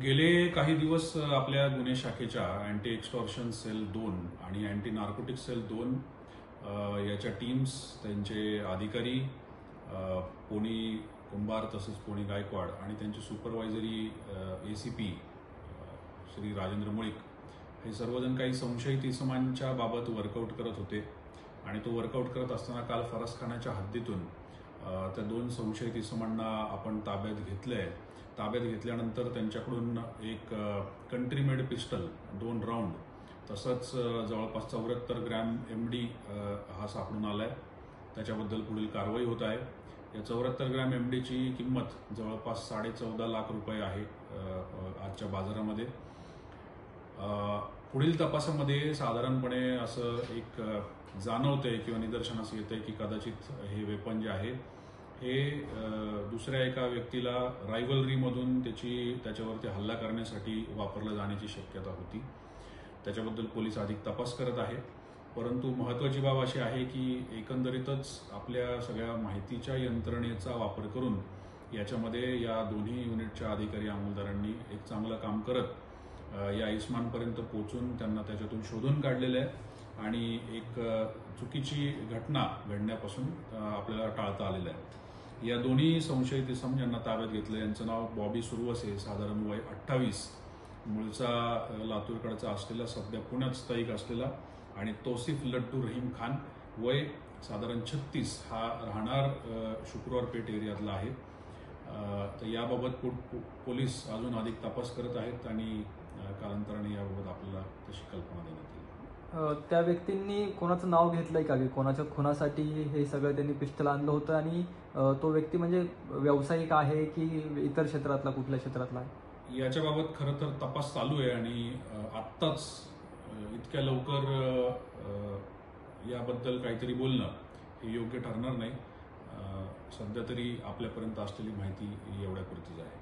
गेले काही दिवस आपल्या गुन्हे शाखेच्या अँटी एक्स्टॉर्शन सेल 2 आणि अँटी नार्कोटिक सेल 2 याच्या टीम्स, त्यांचे अधिकारी पोनी कुंभार तसेच पोनी गायकवाड आणि त्यांचे सुपरवायझरी ACP श्री राजेंद्र मुळीक हे सर्वजण काही संशयित इसमांच्या बाबत वर्कआउट करत होते आणि तो वर्कआउट करत असताना काल फरसखान्याच्या हद्दीतून त्या 2 संशयित इसमांना आपण ताब्यात घेतलंय. ताब्यात घेतल्यानंतर त्यांच्याकडून एक कंट्री मेड पिस्टल 2 राऊंड तसंच जवळपास 74 ग्रॅम MD हा सापडून आलाय. त्याच्याबद्दल पुढील कारवाई होत आहे. या 74 ग्रॅम MDची किंमत जवळपास 14.5 लाख रुपये आहे आजच्या बाजारामध्ये. पुढील तपासामध्ये साधारणपणे असं एक जाणवतंय किंवा निदर्शनास येतंय की कदाचित हे वेपन जे आहे हे दुसऱ्या एका व्यक्तीला रायव्हलरीमधून त्याच्यावरती हल्ला करण्यासाठी वापरलं जाण्याची शक्यता होती. त्याच्याबद्दल पोलीस अधिक तपास करत आहे. परंतु महत्त्वाची बाब अशी आहे की एकंदरीतच आपल्या सगळ्या माहितीच्या यंत्रणेचा वापर करून याच्यामध्ये या दोन्ही युनिटच्या अधिकारी अंमलदारांनी एक चांगलं काम करत या इस्मांपर्यंत पोहोचून त्यांना त्याच्यातून शोधून काढलेलं आहे आणि एक चुकीची घटना घडण्यापासून आपल्याला टाळता आलेलं आहे. या दोन्ही संशयित इसम ज्यांना ताब्यात घेतलं यांचं नाव बॉबी सुरवसे, साधारण वय 28, मूळचा लातूरकडचा असलेला, सध्या पुण्यात स्थायिक असलेला, आणि तौसिफ लड्डू रहीम खान, वय साधारण 36, हा राहणार शुक्रवार पेठ एरियातला आहे. तर याबाबत पोलीस अजून अधिक तपास करत आहेत आणि कालांतराने याबाबत आपल्याला तशी कल्पना देण्यात येईल. त्या व्यक्तींनी कोणाचं नाव घेतलंय का की कोणाच्या खुनासाठी हे सगळं त्यांनी पिस्टल आणलं होतं आणि तो व्यक्ती म्हणजे व्यावसायिक आहे की इतर क्षेत्रातला, कुठल्या क्षेत्रातला आहे? याच्याबाबत खरं तर तपास चालू आहे आणि आत्ताच इतक्या लवकर याबद्दल काहीतरी बोलणं हे योग्य ठरणार नाही. सध्या तरी आपल्यापर्यंत असलेली माहिती एवढ्यापुरतीच आहे.